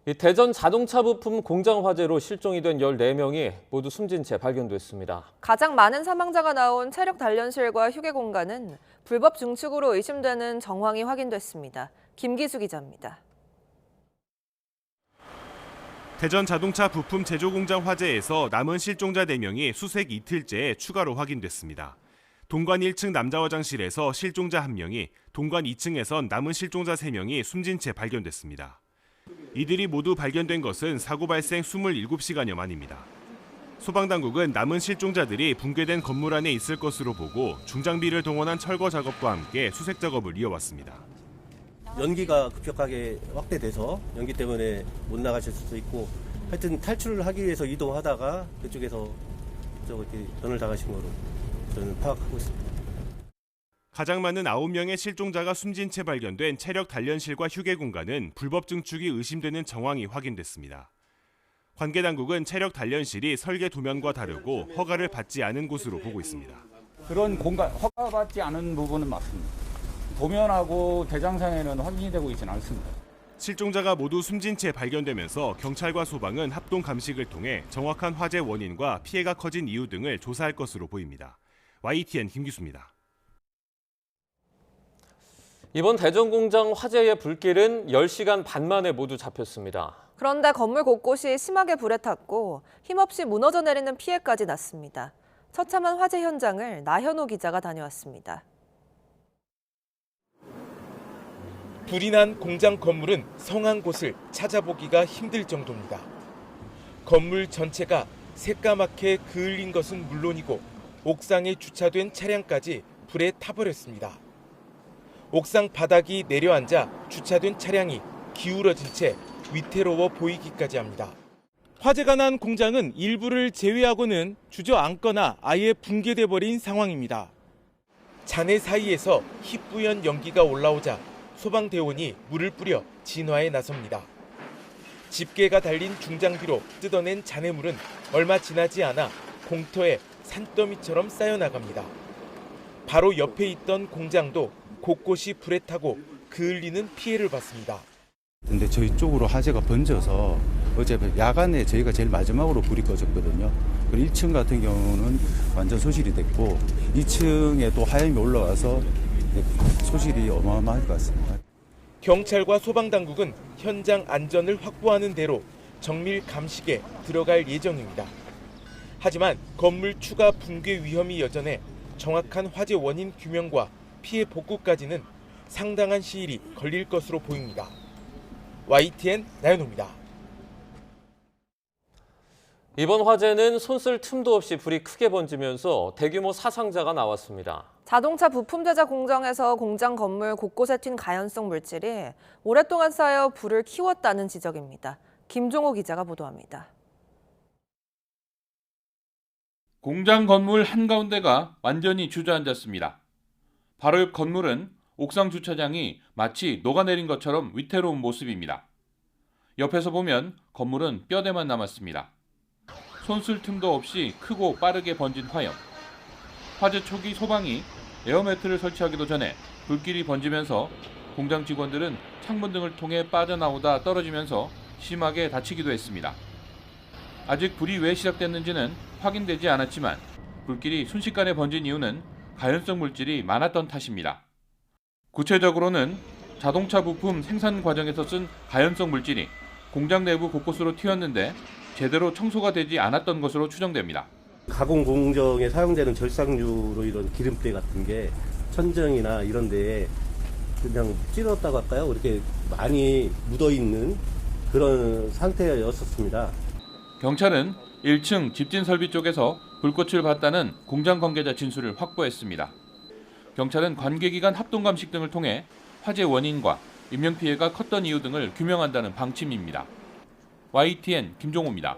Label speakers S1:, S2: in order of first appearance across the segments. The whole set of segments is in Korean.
S1: 이 대전 자동차 부품 공장 화재로 실종이 된 14명이 모두 숨진 채 발견됐습니다.
S2: 가장 많은 사망자가 나온 체력 단련실과 휴게 공간은 불법 증축으로 의심되는 정황이 확인됐습니다. 김기수 기자입니다.
S3: 대전 자동차 부품 제조 공장 화재에서 남은 실종자 4명이 수색 이틀째에 추가로 확인됐습니다. 동관 1층 남자 화장실에서 실종자 1명이, 동관 2층에선 남은 실종자 3명이 숨진 채 발견됐습니다. 이들이 모두 발견된 것은 사고 발생 27시간여 만입니다. 소방당국은 남은 실종자들이 붕괴된 건물 안에 있을 것으로 보고 중장비를 동원한 철거 작업과 함께 수색 작업을 이어왔습니다.
S4: 연기가 급격하게 확대돼서 연기 때문에 못 나가실 수도 있고, 하여튼 탈출을 하기 위해서 이동하다가 그쪽에서 이렇게 전을 당하신 거로 저는 파악하고 있습니다.
S3: 가장 많은 9명의 실종자가 숨진 채 발견된 체력 단련실과 휴게 공간은 불법 증축이 의심되는 정황이 확인됐습니다. 관계 당국은 체력 단련실이 설계 도면과 다르고 허가를 받지 않은 곳으로 보고 있습니다.
S5: 그런 공간, 허가받지 않은 부분은 맞습니다. 도면하고 대장상에는 확인이 되고 있지는 않습니다.
S3: 실종자가 모두 숨진 채 발견되면서 경찰과 소방은 합동 감식을 통해 정확한 화재 원인과 피해가 커진 이유 등을 조사할 것으로 보입니다. YTN 김기수입니다.
S1: 이번 대전 공장 화재의 불길은 10시간 반 만에 모두 잡혔습니다.
S2: 그런데 건물 곳곳이 심하게 불에 탔고 힘없이 무너져 내리는 피해까지 났습니다. 처참한 화재 현장을 나현호 기자가 다녀왔습니다.
S6: 불이 난 공장 건물은 성한 곳을 찾아보기가 힘들 정도입니다. 건물 전체가 새까맣게 그을린 것은 물론이고 옥상에 주차된 차량까지 불에 타버렸습니다. 옥상 바닥이 내려앉아 주차된 차량이 기울어진 채 위태로워 보이기까지 합니다. 화재가 난 공장은 일부를 제외하고는 주저앉거나 아예 붕괴돼 버린 상황입니다. 잔해 사이에서 희뿌연 연기가 올라오자 소방대원이 물을 뿌려 진화에 나섭니다. 집게가 달린 중장비로 뜯어낸 잔해물은 얼마 지나지 않아 공터에 산더미처럼 쌓여나갑니다. 바로 옆에 있던 공장도 곳곳이 불에 타고 그을리는 피해를 봤습니다.
S7: 근데 저희 쪽으로 화재가 번져서 어제 야간에 저희가 제일 마지막으로 불이 꺼졌거든요. 그리고 1층 같은 경우는 완전 소실이 됐고 2층에 또 화염이 올라와서 소실이 어마어마할 것 같습니다.
S6: 경찰과 소방당국은 현장 안전을 확보하는 대로 정밀 감식에 들어갈 예정입니다. 하지만 건물 추가 붕괴 위험이 여전해 정확한 화재 원인 규명과 피해 복구까지는 상당한 시일이 걸릴 것으로 보입니다. YTN 나연호입니다.
S1: 이번 화재는 손쓸 틈도 없이 불이 크게 번지면서 대규모 사상자가 나왔습니다.
S2: 자동차 부품 제작 공장에서 공장 건물 곳곳에 튄 가연성 물질이 오랫동안 쌓여 불을 키웠다는 지적입니다. 김종호 기자가 보도합니다.
S8: 공장 건물 한가운데가 완전히 주저앉았습니다. 바로 옆 건물은 옥상 주차장이 마치 녹아내린 것처럼 위태로운 모습입니다. 옆에서 보면 건물은 뼈대만 남았습니다. 손쓸 틈도 없이 크고 빠르게 번진 화염. 화재 초기 소방이 에어매트를 설치하기도 전에 불길이 번지면서 공장 직원들은 창문 등을 통해 빠져나오다 떨어지면서 심하게 다치기도 했습니다. 아직 불이 왜 시작됐는지는 확인되지 않았지만 불길이 순식간에 번진 이유는 가연성 물질이 많았던 탓입니다. 구체적으로는 자동차 부품 생산 과정에서 쓴 가연성 물질이 공장 내부 곳곳으로 튀었는데 제대로 청소가 되지 않았던 것으로 추정됩니다.
S4: 가공 공정에 사용되는 절삭류로 이런 기름때 같은 게 천정이나 이런 데에 그냥 찌렀다고 할까요? 이렇게 많이 묻어있는 그런 상태였었습니다.
S8: 경찰은 1층 집진 설비 쪽에서 불꽃을 봤다는 공장 관계자 진술을 확보했습니다. 경찰은 관계기관 합동감식 등을 통해 화재 원인과 인명피해가 컸던 이유 등을 규명한다는 방침입니다. YTN 김종호입니다.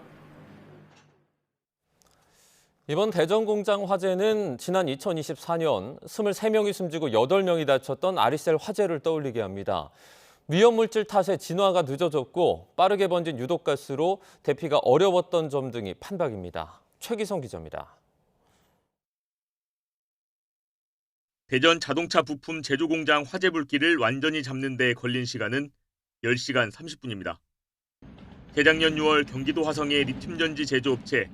S1: 이번 대전 공장 화재는 지난 2024년 23명이 숨지고 8명이 다쳤던 아리셀 화재를 떠올리게 합니다. 위험물질 탓에 진화가 늦어졌고 빠르게 번진 유독가스로 대피가 어려웠던 점 등이 판박입니다. 최기성 기자입니다.
S9: 대전 자동차 부품 제조 공장 화재 불길을 완전히 잡는 데 걸린 시간은 10시간 30분입니다. 재작년 6월 경기도 화성의 리튬전지 제조업체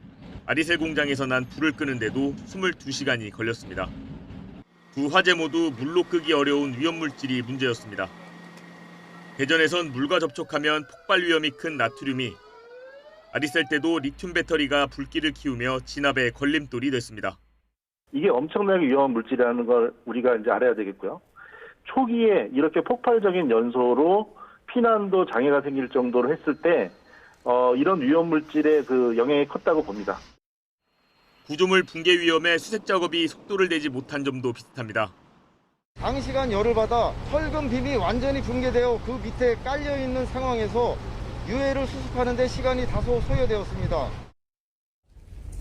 S9: 아리셀 공장에서 난 불을 끄는데도 22시간이 걸렸습니다. 두 화재 모두 물로 끄기 어려운 위험물질이 문제였습니다. 대전에선 물과 접촉하면 폭발 위험이 큰 나트륨이 아리셀 때도 리튬 배터리가 불길을 키우며 진압에 걸림돌이 됐습니다.
S10: 이게 엄청나게 위험한 물질이라는 걸 우리가 이제 알아야 되겠고요. 초기에 이렇게 폭발적인 연소로 피난도 장애가 생길 정도로 했을 때 이런 위험 물질의 그 영향이 컸다고 봅니다.
S9: 구조물 붕괴 위험에 수색 작업이 속도를 내지 못한 점도 비슷합니다.
S11: 장시간 열을 받아 철근 빔이 완전히 붕괴되어 그 밑에 깔려 있는 상황에서 유해를 수습하는 데 시간이 다소 소요되었습니다.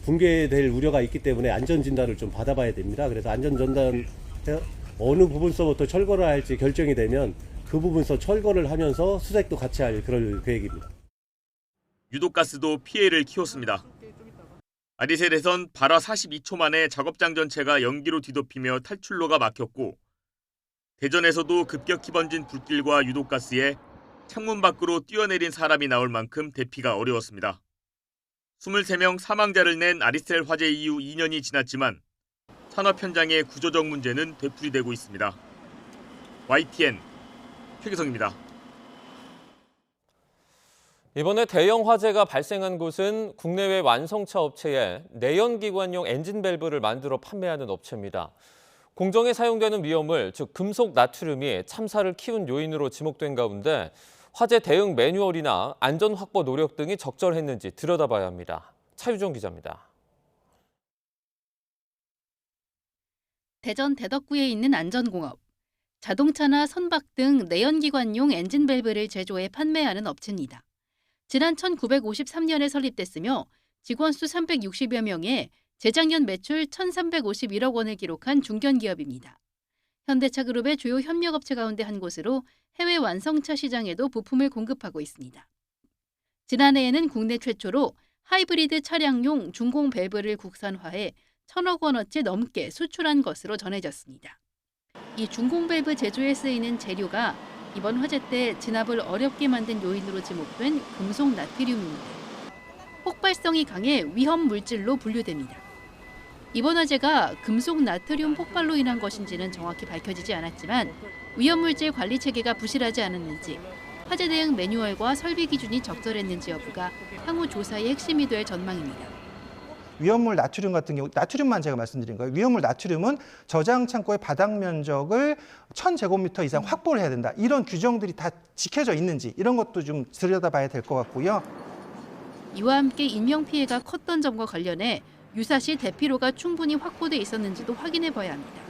S4: 붕괴될 우려가 있기 때문에 안전진단을 좀 받아봐야 됩니다. 그래서 안전진단 어느 부분서부터 철거를 할지 결정이 되면 그 부분서 철거를 하면서 수색도 같이 할 그럴 계획입니다.
S9: 유독가스도 피해를 키웠습니다. 아리셀에선 발화 42초 만에 작업장 전체가 연기로 뒤덮이며 탈출로가 막혔고 대전에서도 급격히 번진 불길과 유독가스에 창문 밖으로 뛰어내린 사람이 나올 만큼 대피가 어려웠습니다. 23명 사망자를 낸 아리셀 화재 이후 2년이 지났지만 산업 현장의 구조적 문제는 되풀이되고 있습니다. YTN 최규성입니다.
S1: 이번에 대형 화재가 발생한 곳은 국내외 완성차 업체에 내연기관용 엔진 밸브를 만들어 판매하는 업체입니다. 공정에 사용되는 위험물, 즉 금속 나트륨이 참사를 키운 요인으로 지목된 가운데 화재 대응 매뉴얼이나 안전 확보 노력 등이 적절했는지 들여다봐야 합니다. 차유정 기자입니다.
S12: 대전 대덕구에 있는 안전공업. 자동차나 선박 등 내연기관용 엔진 밸브를 제조해 판매하는 업체입니다. 지난 1953년에 설립됐으며 직원 수 360여 명에 재작년 매출 1,351억 원을 기록한 중견기업입니다. 현대차 그룹의 주요 협력업체 가운데 한 곳으로 해외 완성차 시장에도 부품을 공급하고 있습니다. 지난해에는 국내 최초로 하이브리드 차량용 중공 밸브를 국산화해 1,000억 원어치 넘게 수출한 것으로 전해졌습니다. 이 중공 밸브 제조에 쓰이는 재료가 이번 화재 때 진압을 어렵게 만든 요인으로 지목된 금속 나트륨입니다. 폭발성이 강해 위험 물질로 분류됩니다. 이번 화재가 금속 나트륨 폭발로 인한 것인지는 정확히 밝혀지지 않았지만 위험물질 관리 체계가 부실하지 않았는지, 화재 대응 매뉴얼과 설비 기준이 적절했는지 여부가 향후 조사의 핵심이 될 전망입니다.
S13: 위험물 나트륨 같은 경우, 나트륨만 제가 말씀드린 거예요. 위험물 나트륨은 저장 창고의 바닥 면적을 1,000제곱미터 이상 확보를 해야 된다. 이런 규정들이 다 지켜져 있는지 이런 것도 좀 들여다봐야 될 것 같고요.
S12: 이와 함께 인명피해가 컸던 점과 관련해 유사시 대피로가 충분히 확보돼 있었는지도 확인해 봐야 합니다.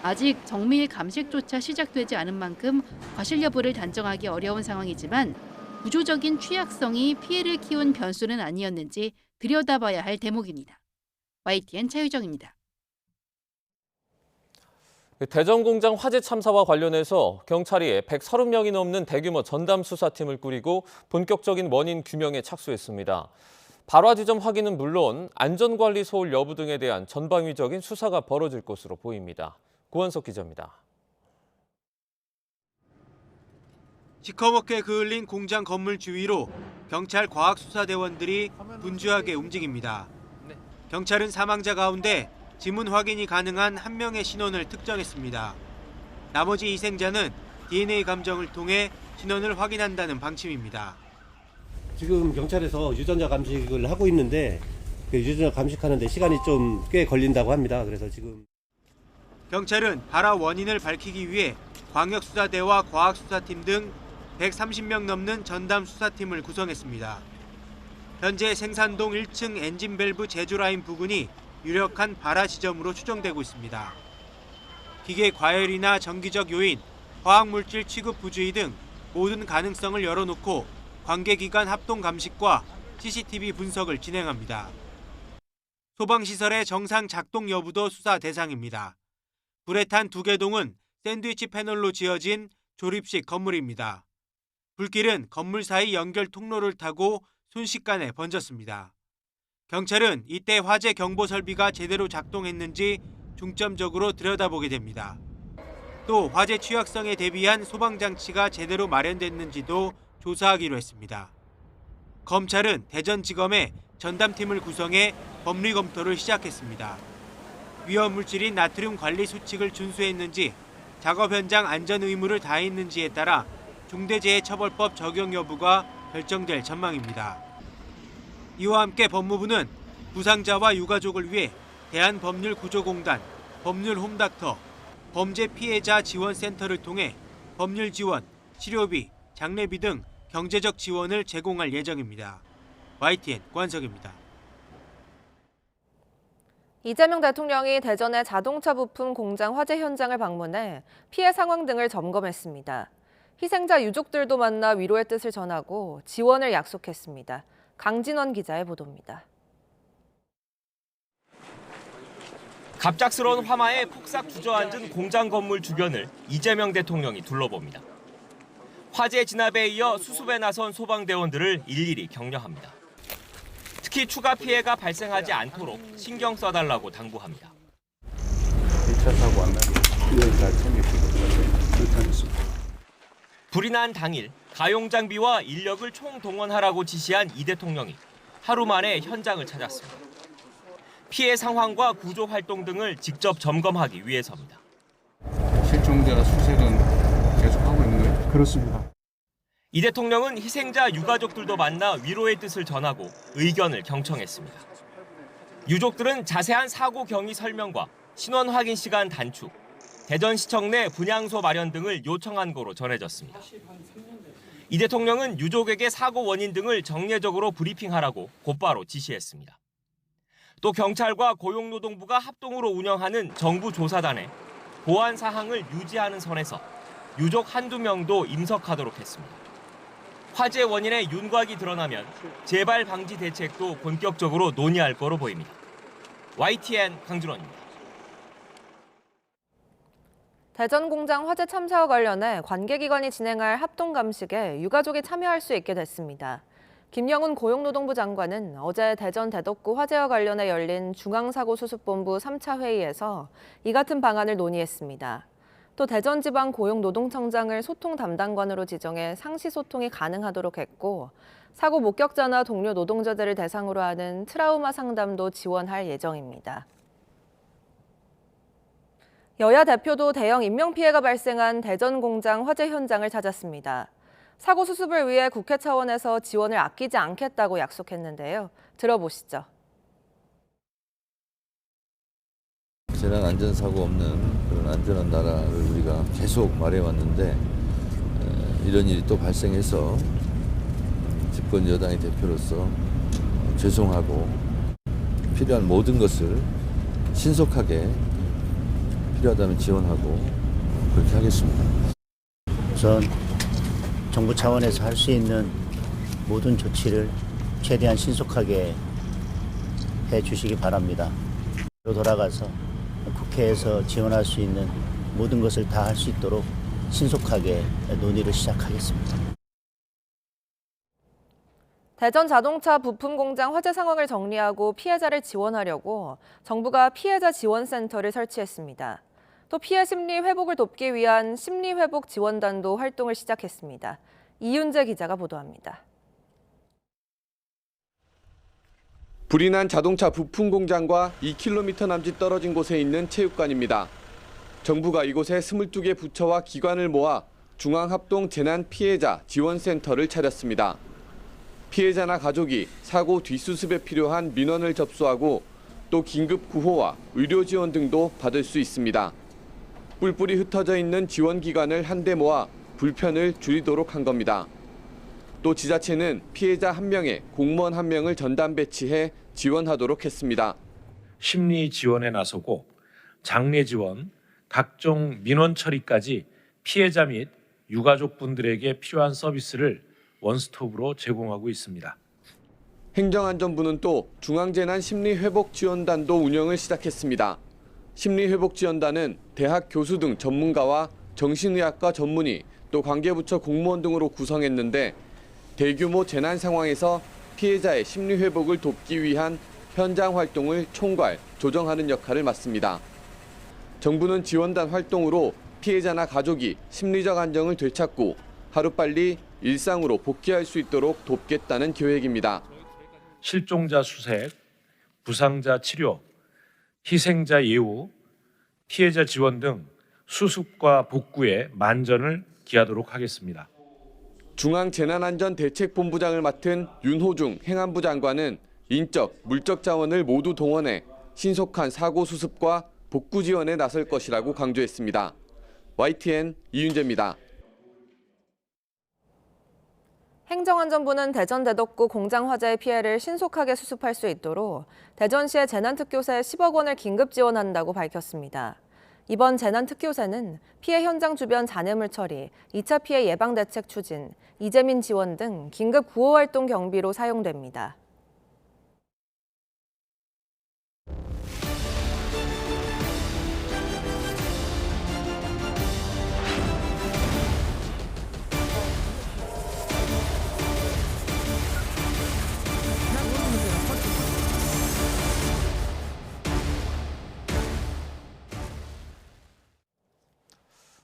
S12: 아직 정밀 감식조차 시작되지 않은 만큼 과실 여부를 단정하기 어려운 상황이지만 구조적인 취약성이 피해를 키운 변수는 아니었는지 들여다봐야 할 대목입니다. YTN 차유정입니다.
S1: 대전 공장 화재 참사와 관련해서 경찰이 130명이 넘는 대규모 전담 수사팀을 꾸리고 본격적인 원인 규명에 착수했습니다. 발화 지점 확인은 물론 안전관리 소홀 여부 등에 대한 전방위적인 수사가 벌어질 것으로 보입니다. 고한석 기자입니다.
S14: 시커멓게 그을린 공장 건물 주위로 경찰 과학수사대원들이 분주하게 움직입니다. 경찰은 사망자 가운데 지문 확인이 가능한 한 명의 신원을 특정했습니다. 나머지 희생자는 DNA 감정을 통해 신원을 확인한다는 방침입니다.
S4: 지금 경찰에서 유전자 감식을 하고 있는데 그 유전자 감식하는데 시간이 좀 꽤 걸린다고 합니다. 그래서 지금
S14: 경찰은 발화 원인을 밝히기 위해 광역수사대와 과학수사팀 등 130명 넘는 전담 수사팀을 구성했습니다. 현재 생산동 1층 엔진 밸브 제조라인 부근이 유력한 발화 지점으로 추정되고 있습니다. 기계 과열이나 정기적 요인, 화학물질 취급 부주의 등 모든 가능성을 열어놓고 관계기관 합동 감식과 CCTV 분석을 진행합니다. 소방시설의 정상 작동 여부도 수사 대상입니다. 불에 탄 두개동은 샌드위치 패널로 지어진 조립식 건물입니다. 불길은 건물 사이 연결 통로를 타고 순식간에 번졌습니다. 경찰은 이때 화재 경보 설비가 제대로 작동했는지 중점적으로 들여다보게 됩니다. 또 화재 취약성에 대비한 소방장치가 제대로 마련됐는지도 조사하기로 했습니다. 검찰은 대전지검에 전담팀을 구성해 법리 검토를 시작했습니다. 위험 물질인 나트륨 관리 수칙을 준수했는지, 작업 현장 안전 의무를 다했는지에 따라 중대재해처벌법 적용 여부가 결정될 전망입니다. 이와 함께 법무부는 부상자와 유가족을 위해 대한법률구조공단, 법률홈닥터, 범죄 피해자 지원센터를 통해 법률 지원, 치료비, 장례비 등 경제적 지원을 제공할 예정입니다. YTN 권석입니다.
S2: 이재명 대통령이 대전의 자동차 부품 공장 화재 현장을 방문해 피해 상황 등을 점검했습니다. 희생자 유족들도 만나 위로의 뜻을 전하고 지원을 약속했습니다. 강진원 기자의 보도입니다.
S15: 갑작스러운 화마에 폭삭 주저앉은 공장 건물 주변을 이재명 대통령이 둘러봅니다. 화재 진압에 이어 수습에 나선 소방대원들을 일일이 격려합니다. 특히 추가 피해가 발생하지 않도록 신경 써달라고 당부합니다.
S7: 1차 사고 안 나게 잘 챙겨주고 그렇게 하겠습니다.
S15: 불이 난 당일 가용 장비와 인력을 총동원하라고 지시한 이 대통령이 하루 만에 현장을 찾았습니다. 피해 상황과 구조 활동 등을 직접 점검하기 위해서입니다.
S7: 실종자 수색은 계속하고 있는 거예요?
S13: 그렇습니다.
S15: 이 대통령은 희생자 유가족들도 만나 위로의 뜻을 전하고 의견을 경청했습니다. 유족들은 자세한 사고 경위 설명과 신원 확인 시간 단축, 대전시청 내 분향소 마련 등을 요청한 거로 전해졌습니다. 이 대통령은 유족에게 사고 원인 등을 정례적으로 브리핑하라고 곧바로 지시했습니다. 또 경찰과 고용노동부가 합동으로 운영하는 정부 조사단에 보안 사항을 유지하는 선에서 유족 한두 명도 임석하도록 했습니다. 화재 원인의 윤곽이 드러나면 재발 방지 대책도 본격적으로 논의할 거로 보입니다. YTN 강준원입니다.
S2: 대전 공장 화재 참사와 관련해 관계기관이 진행할 합동감식에 유가족이 참여할 수 있게 됐습니다. 김영훈 고용노동부 장관은 어제 대전 대덕구 화재와 관련해 열린 중앙사고수습본부 3차 회의에서 이 같은 방안을 논의했습니다. 또 대전지방고용노동청장을 소통 담당관으로 지정해 상시 소통이 가능하도록 했고, 사고 목격자나 동료 노동자들을 대상으로 하는 트라우마 상담도 지원할 예정입니다. 여야 대표도 대형 인명피해가 발생한 대전 공장 화재 현장을 찾았습니다. 사고 수습을 위해 국회 차원에서 지원을 아끼지 않겠다고 약속했는데요. 들어보시죠.
S16: 재난 안전사고 없는 그런 안전한 나라를 우리가 계속 말해왔는데 이런 일이 또 발생해서 집권 여당의 대표로서 죄송하고 필요한 모든 것을 신속하게 필요하다면 지원하고 그렇게 하겠습니다.
S17: 우선 정부 차원에서 할 수 있는 모든 조치를 최대한 신속하게 해 주시기 바랍니다. 돌아가서 국회에서 지원할 수 있는 모든 것을 다 할 수 있도록 신속하게 논의를 시작하겠습니다.
S2: 대전 자동차 부품 공장 화재 상황을 정리하고 피해자를 지원하려고 정부가 피해자 지원센터를 설치했습니다. 또 피해 심리 회복을 돕기 위한 심리 회복 지원단도 활동을 시작했습니다. 이윤재 기자가 보도합니다.
S18: 불이 난 자동차 부품 공장과 2km 남짓 떨어진 곳에 있는 체육관입니다. 정부가 이곳에 22개 부처와 기관을 모아 중앙합동 재난 피해자 지원센터를 차렸습니다. 피해자나 가족이 사고 뒷수습에 필요한 민원을 접수하고 또 긴급 구호와 의료 지원 등도 받을 수 있습니다. 뿔뿔이 흩어져 있는 지원기관을 한데 모아 불편을 줄이도록 한 겁니다. 또 지자체는 피해자 1명에 공무원 1명을 전담 배치해 지원하도록 했습니다.
S19: 심리 지원에 나서고 장례 지원, 각종 민원 처리까지 피해자 및 유가족분들에게 필요한 서비스를 원스톱으로 제공하고 있습니다.
S18: 행정안전부는 또 중앙재난심리회복지원단도 운영을 시작했습니다. 심리회복지원단은 대학 교수 등 전문가와 정신의학과 전문의, 또 관계부처 공무원 등으로 구성했는데 대규모 재난 상황에서 피해자의 심리회복을 돕기 위한 현장 활동을 총괄, 조정하는 역할을 맡습니다. 정부는 지원단 활동으로 피해자나 가족이 심리적 안정을 되찾고 하루빨리 일상으로 복귀할 수 있도록 돕겠다는 계획입니다.
S19: 실종자 수색, 부상자 치료, 희생자 예우, 피해자 지원 등 수습과 복구에 만전을 기하도록 하겠습니다.
S18: 중앙재난안전대책본부장을 맡은 윤호중 행안부 장관은 인적, 물적 자원을 모두 동원해 신속한 사고 수습과 복구 지원에 나설 것이라고 강조했습니다. YTN 이윤재입니다.
S2: 행정안전부는 대전 대덕구 공장 화재의 피해를 신속하게 수습할 수 있도록 대전시의 재난특교세 10억 원을 긴급 지원한다고 밝혔습니다. 이번 재난특교세는 피해 현장 주변 잔해물 처리, 2차 피해 예방 대책 추진, 이재민 지원 등 긴급 구호활동 경비로 사용됩니다.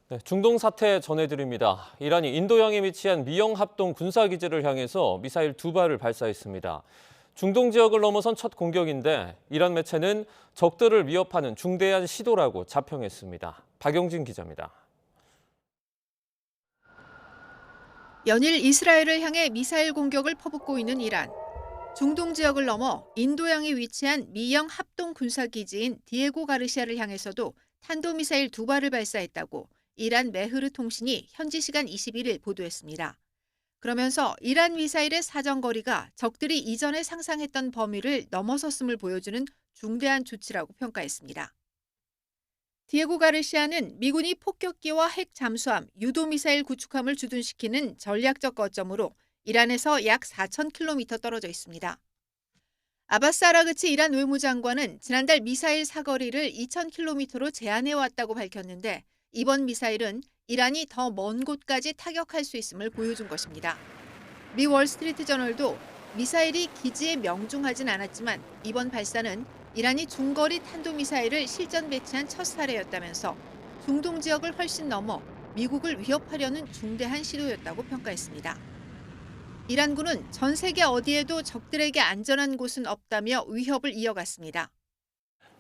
S1: 네, 중동 사태 전해드립니다. 이란이 인도양에 위치한 미영 합동 군사기지를 향해서 미사일 2발을 발사했습니다. 중동 지역을 넘어선 첫 공격인데 이란 매체는 적들을 위협하는 중대한 시도라고 자평했습니다. 박영진 기자입니다.
S20: 연일 이스라엘을 향해 미사일 공격을 퍼붓고 있는 이란. 중동 지역을 넘어 인도양에 위치한 미영 합동 군사기지인 디에고 가르시아를 향해서도 탄도미사일 2발을 발사했다고 이란 메흐르 통신이 현지 시간 21일 보도했습니다. 그러면서 이란 미사일의 사정거리가 적들이 이전에 상상했던 범위를 넘어섰음을 보여주는 중대한 조치라고 평가했습니다. 디에고 가르시아는 미군이 폭격기와 핵 잠수함, 유도미사일 구축함을 주둔시키는 전략적 거점으로 이란에서 약 4,000km 떨어져 있습니다. 아바스 아라그치 이란 외무장관은 지난달 미사일 사거리를 2,000km로 제한해왔다고 밝혔는데 이번 미사일은 이란이 더 먼 곳까지 타격할 수 있음을 보여준 것입니다. 미 월스트리트 저널도 미사일이 기지에 명중하진 않았지만 이번 발사는 이란이 중거리 탄도미사일을 실전 배치한 첫 사례였다면서 중동 지역을 훨씬 넘어 미국을 위협하려는 중대한 시도였다고 평가했습니다. 이란군은 전 세계 어디에도 적들에게 안전한 곳은 없다며 위협을 이어갔습니다.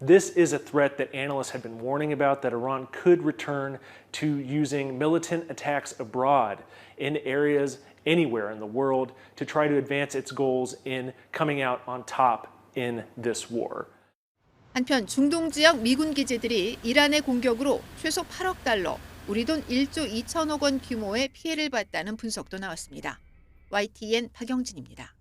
S21: This is a threat that analysts have been warning about, that Iran could return to using militant attacks abroad in areas anywhere in the world to try to advance its goals in coming out on top in this war.
S20: 한편 중동 지역 미군 기지들이 이란의 공격으로 최소 8억 달러, 우리 돈 1조 2천억 원 규모의 피해를 봤다는 분석도 나왔습니다. YTN 박영진입니다.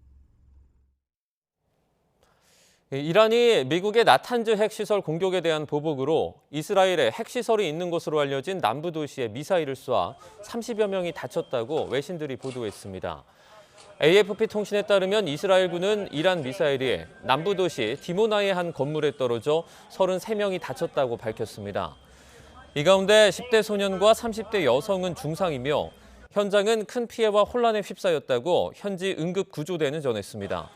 S1: 이란이 미국의 나탄즈 핵시설 공격에 대한 보복으로 이스라엘에 핵시설이 있는 것으로 알려진 남부 도시에 미사일을 쏴 30여 명이 다쳤다고 외신들이 보도했습니다. AFP 통신에 따르면 이스라엘군은 이란 미사일이 남부 도시 디모나의 한 건물에 떨어져 33명이 다쳤다고 밝혔습니다. 이 가운데 10대 소년과 30대 여성은 중상이며 현장은 큰 피해와 혼란에 휩싸였다고 현지 응급구조대는 전했습니다.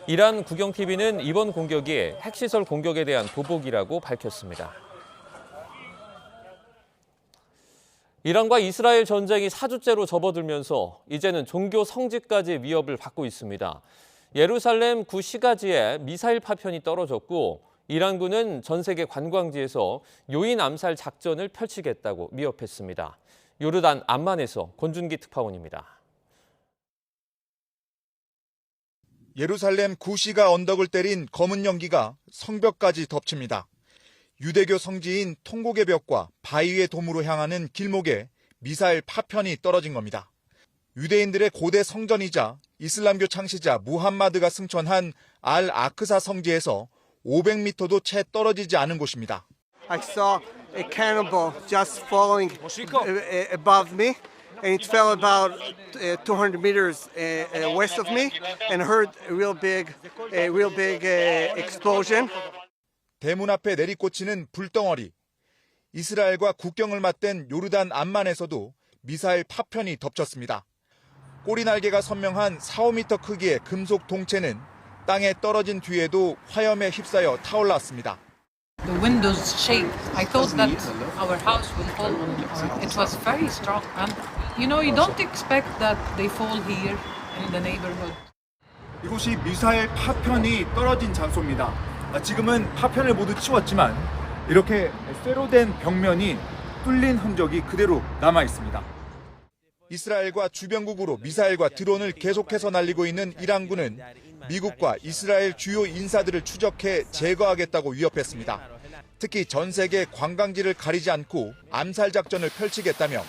S1: 이란 국영TV는 이번 공격이 핵시설 공격에 대한 보복이라고 밝혔습니다. 이란과 이스라엘 전쟁이 4주째로 접어들면서 이제는 종교 성지까지 위협을 받고 있습니다. 예루살렘 구시가지에 미사일 파편이 떨어졌고 이란군은 전 세계 관광지에서 요인 암살 작전을 펼치겠다고 위협했습니다. 요르단 암만에서 권준기 특파원입니다.
S22: 예루살렘 구시가 언덕을 때린 검은 연기가 성벽까지 덮칩니다. 유대교 성지인 통곡의 벽과 바위의 도무로 향하는 길목에 미사일 파편이 떨어진 겁니다. 유대인들의 고대 성전이자 이슬람교 창시자 무함마드가 승천한 알 아크사 성지에서 500m도 채 떨어지지 않은 곳입니다.
S23: I saw a cannonball just falling above me. And it fell about 200 meters west of me, and heard a real big explosion.
S22: 대문 앞에 내리꽂히는 불덩어리. 이스라엘과 국경을 맞댄 요르단 암만에서도 미사일 파편이 덮쳤습니다. 꼬리 날개가 선명한 4-5m 크기의 금속 동체는 땅에 떨어진 뒤에도 화염에 휩싸여 타올랐습니다.
S3: The windows shake. I thought that our house would fall. It was very strong. And you know, you don't expect that they fall here in the neighborhood.
S22: 이곳이 미사일 파편이 떨어진 장소입니다. 지금은 파편을 모두 치웠지만 이렇게 쇠로 된 벽면이 뚫린 흔적이 그대로 남아 있습니다. 이스라엘과 주변국으로 미사일과 드론을 계속해서 날리고 있는 이란군은 미국과 이스라엘 주요 인사들을 추적해 제거하겠다고 위협했습니다. 특히 전 세계 관광지를 가리지 않고 암살 작전을 펼치겠다며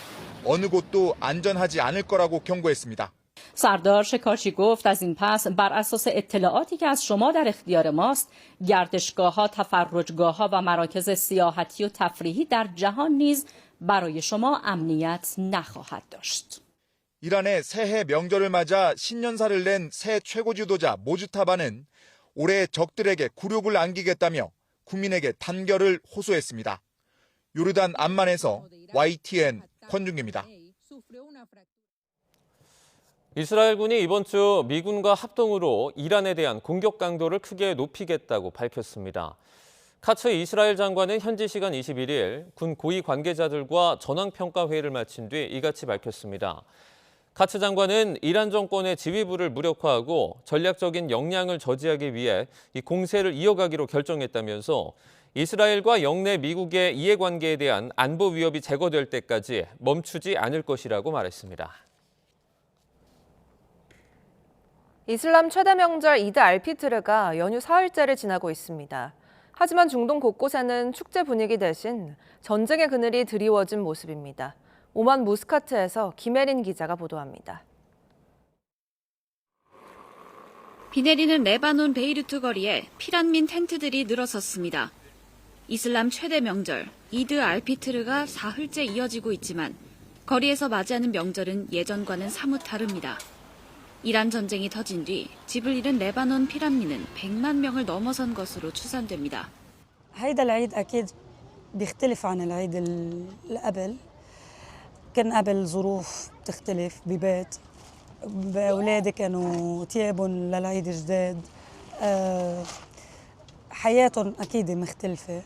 S22: 어느 곳도 안전하지 않을 거라고 경고했습니다.
S5: سردار شکارچی گفت از این پس بر اساس اطلاعاتی که از شما در اختیار ماست گردشگاه‌ها، تفرجگاه‌ها و مراکز سیاحتی و تفریحی در جهان نیز برای شما امنیت نخواهد داشت.
S22: 이란의 새해 명절을 맞아 신년사를 낸 새 최고 지도자 모주타바는 올해 적들에게 굴욕을 안기겠다며 국민에게 단결을 호소했습니다. 요르단 암만에서 YTN 권중기입니다.
S1: 이스라엘군이 이번 주 미군과 합동으로 이란에 대한 공격 강도를 크게 높이겠다고 밝혔습니다. 카츠 이스라엘 장관은 현지 시간 21일 군 고위 관계자들과 전황평가 회의를 마친 뒤 이같이 밝혔습니다. 카츠 장관은 이란 정권의 지휘부를 무력화하고 전략적인 역량을 저지하기 위해 이 공세를 이어가기로 결정했다면서 이스라엘과 영내 미국의 이해관계에 대한 안보 위협이 제거될 때까지 멈추지 않을 것이라고 말했습니다.
S2: 이슬람 최대 명절 이드 알피트르가 연휴 사흘째를 지나고 있습니다. 하지만 중동 곳곳에는 축제 분위기 대신 전쟁의 그늘이 드리워진 모습입니다. 오만 무스카트에서 김혜린 기자가 보도합니다.
S6: 비 내리는 레바논 베이루트 거리에 피란민 텐트들이 늘어섰습니다. 이슬람 최대 명절 이드 알피트르가 사흘째 이어지고 있지만 거리에서 맞이하는 명절은 예전과는 사뭇 다릅니다. 이란 전쟁이 터진 뒤 집을 잃은 레바논 피란민은 100만 명을 넘어선 것으로 추산됩니다.
S24: هيدا العيد أكيد بيختلف عن العيد اللي قبل. كان قبل ظروف بتختلف ببيت. أولادي كانوا تيابهم للعيد جداد. حياتهم أكيد مختلفة.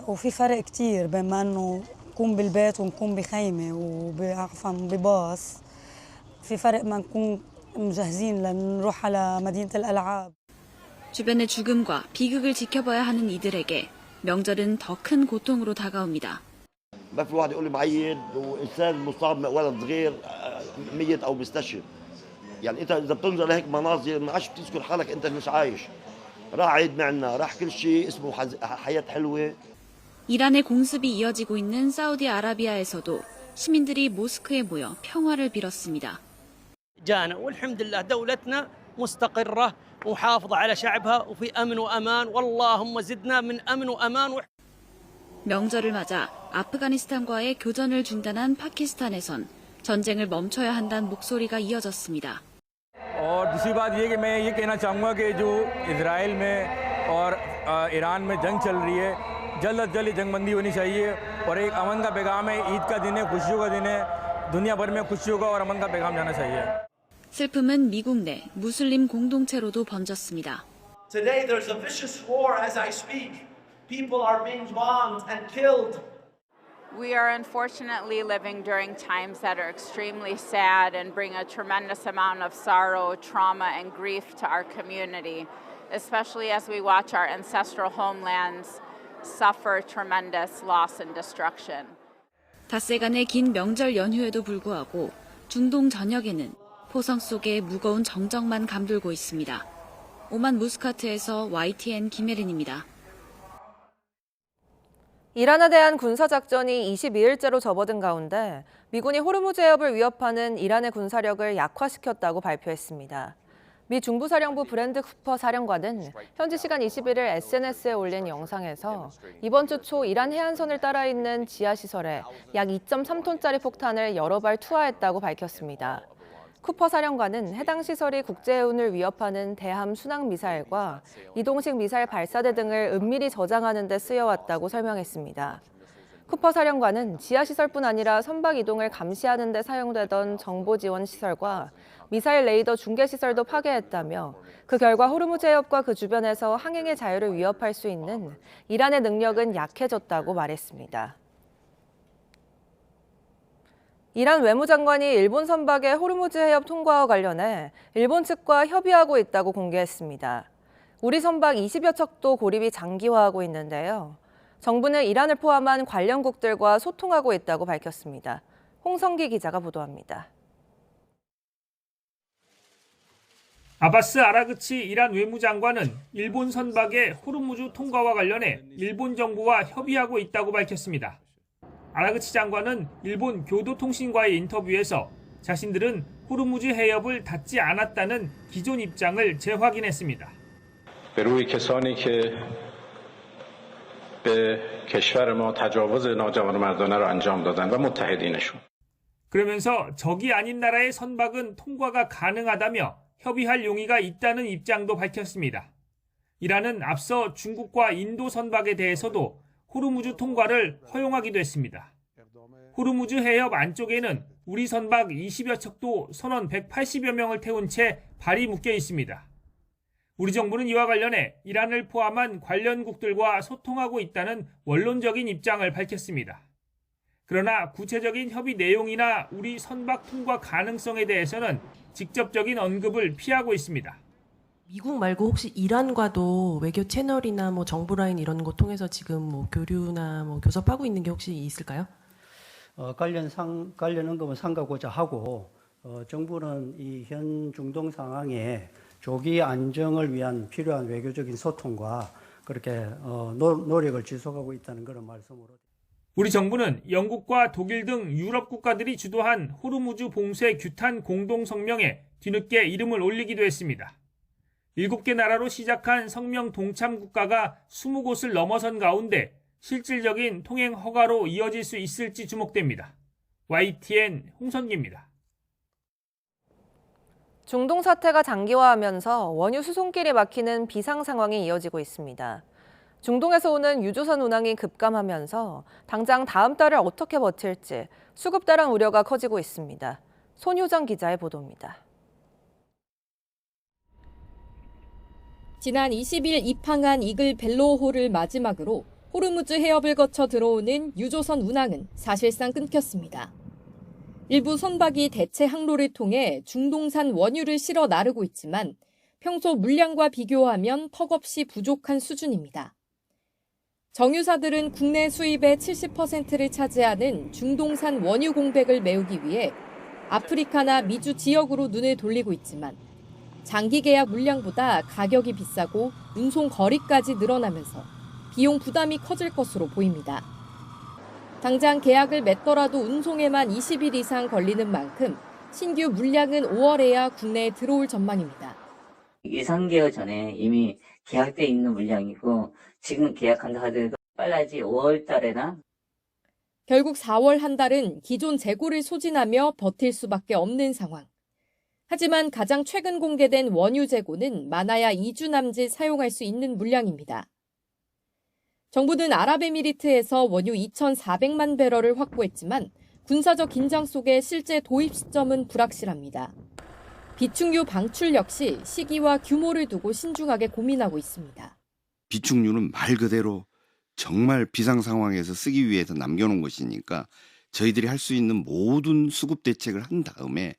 S24: وفي فرق كتير بين ما إنه نكون بالبيت ونكون بخيمة وعفوا بباص. في فرق ما نكون مجهزين لنروح على مدينة الألعاب.
S6: 주변의 죽음과 비극을 지켜봐야 하는 이들에게 명절은 더 큰 고통으로 다가옵니다.
S25: ما في واحد يقول لي معيد وانسان مصاب ولد صغير ميت او مستشفى. يعني انت اذا بتنظر لهيك مناظر ما عادش بتذكر حالك انت مش عايش. راح عيد معنا، راح كل شيء اسمه حياة حلوة.
S6: 이란의 공습이 이어지고 있는 사우디아라비아에서도 시민들이 모스크에 모여 평화를 빌었습니다.
S26: جانا والحمد لله دولتنا مستقرة وحافظة على شعبها وفي أمن وأمان واللهم زدنا من أمن وأمان.
S6: 명절을 맞아 아프가니스탄과의 교전을 중단한 파키스탄에선 전쟁을 멈춰야 한다는 목소리가 이어졌습니다.
S27: और दूसरी बात ये कि मैं ये कहना चाहूँगा कि जो इजराइल में और ईरान में जंग चल रही है जल्द अज जल्द जंगबंदी होनी चाहिए और एक अमन का पैगाम है ईद का दिन है खुशियों का दिन है दुनिया भर में खुशियों का और अमन का पैगाम जाना चाहिए.
S6: 슬픔은 미국 내 무슬림 공동체로도 번졌습니다.
S28: Today there's a vicious war as I speak. People are being bombed and killed.
S29: We are unfortunately living during times that are extremely sad and bring a tremendous amount of sorrow, trauma, and grief to our community, especially as we watch our ancestral homelands suffer tremendous loss and destruction.
S6: 닷새간의 긴 명절 연휴에도 불구하고 중동 전역에는 포성 속에 무거운 정적만 감돌고 있습니다. 오만 무스카트에서 YTN 김혜린입니다.
S2: 이란에 대한 군사작전이 22일째로 접어든 가운데 미군이 호르무즈 해협을 위협하는 이란의 군사력을 약화시켰다고 발표했습니다. 미 중부사령부 브랜드 쿠퍼 사령관은 현지 시간 21일 SNS에 올린 영상에서 이번 주 초 이란 해안선을 따라 있는 지하시설에 약 2.3톤짜리 폭탄을 여러 발 투하했다고 밝혔습니다. 쿠퍼 사령관은 해당 시설이 국제해운을 위협하는 대함 순항 미사일과 이동식 미사일 발사대 등을 은밀히 저장하는 데 쓰여왔다고 설명했습니다. 쿠퍼 사령관은 지하시설뿐 아니라 선박 이동을 감시하는 데 사용되던 정보 지원 시설과 미사일 레이더 중계 시설도 파괴했다며 그 결과 호르무즈 해협과 그 주변에서 항행의 자유를 위협할 수 있는 이란의 능력은 약해졌다고 말했습니다. 이란 외무장관이 일본 선박의 호르무즈 해협 통과와 관련해 일본 측과 협의하고 있다고 공개했습니다. 우리 선박 20여 척도 고립이 장기화하고 있는데요. 정부는 이란을 포함한 관련국들과 소통하고 있다고 밝혔습니다. 홍성기 기자가 보도합니다.
S4: 아바스 아라그치 이란 외무장관은 일본 선박의 호르무즈 통과와 관련해 일본 정부와 협의하고 있다고 밝혔습니다. 아라그치 장관은 일본 교도통신과의 인터뷰에서 자신들은 호르무즈 해협을 닫지 않았다는 기존 입장을 재확인했습니다.
S7: به روی کسانی که به کشور ما تجاوز ناجوانمردانه را انجام دادند و متحدینشون.
S4: 그러면서 적이 아닌 나라의 선박은 통과가 가능하다며 협의할 용의가 있다는 입장도 밝혔습니다. 이란은 앞서 중국과 인도 선박에 대해서도 호르무즈 통과를 허용하기도 했습니다. 호르무즈 해협 안쪽에는 우리 선박 20여 척도 선원 180여 명을 태운 채 발이 묶여 있습니다. 우리 정부는 이와 관련해 이란을 포함한 관련국들과 소통하고 있다는 원론적인 입장을 밝혔습니다. 그러나 구체적인 협의 내용이나 우리 선박 통과 가능성에 대해서는 직접적인 언급을 피하고 있습니다.
S8: 미국 말고 혹시 이란과도 외교 채널이나 정보 라인 이런 거 통해서 지금 교류나 교섭하고 있는 게 혹시 있을까요?
S9: 관련 언급은 삼가고자 하고 정부는 이 현 중동 상황에 조기 안정을 위한 필요한 외교적인 소통과 그렇게 노력을 지속하고 있다는 그런 말씀으로.
S4: 우리 정부는 영국과 독일 등 유럽 국가들이 주도한 호르무즈 봉쇄 규탄 공동성명에 뒤늦게 이름을 올리기도 했습니다. 7개 나라로 시작한 성명 동참 국가가 20곳을 넘어선 가운데 실질적인 통행 허가로 이어질 수 있을지 주목됩니다. YTN 홍선기입니다.
S2: 중동 사태가 장기화하면서 원유 수송길이 막히는 비상 상황이 이어지고 있습니다. 중동에서 오는 유조선 운항이 급감하면서 당장 다음 달을 어떻게 버틸지 수급대란 우려가 커지고 있습니다. 손효정 기자의 보도입니다.
S10: 지난 20일 입항한 이글 벨로호를 마지막으로 호르무즈 해협을 거쳐 들어오는 유조선 운항은 사실상 끊겼습니다. 일부 선박이 대체 항로를 통해 중동산 원유를 실어 나르고 있지만 평소 물량과 비교하면 턱없이 부족한 수준입니다. 정유사들은 국내 수입의 70%를 차지하는 중동산 원유 공백을 메우기 위해 아프리카나 미주 지역으로 눈을 돌리고 있지만 장기 계약 물량보다 가격이 비싸고 운송 거리까지 늘어나면서 비용 부담이 커질 것으로 보입니다. 당장 계약을 맺더라도 운송에만 20일 이상 걸리는 만큼 신규 물량은 5월에야 국내에 들어올 전망입니다.
S11: 예상개월 전에 이미 계약돼 있는 물량이고 지금 계약한다 하더라도 빨라지 5월 달에나.
S10: 결국 4월 한 달은 기존 재고를 소진하며 버틸 수밖에 없는 상황. 하지만 가장 최근 공개된 원유 재고는 많아야 2주 남짓 사용할 수 있는 물량입니다. 정부는 아랍에미리트에서 원유 2,400만 배럴을 확보했지만 군사적 긴장 속에 실제 도입 시점은 불확실합니다. 비축유 방출 역시 시기와 규모를 두고 신중하게 고민하고 있습니다.
S12: 비축유는 말 그대로 정말 비상 상황에서 쓰기 위해서 남겨놓은 것이니까 저희들이 할 수 있는 모든 수급 대책을 한 다음에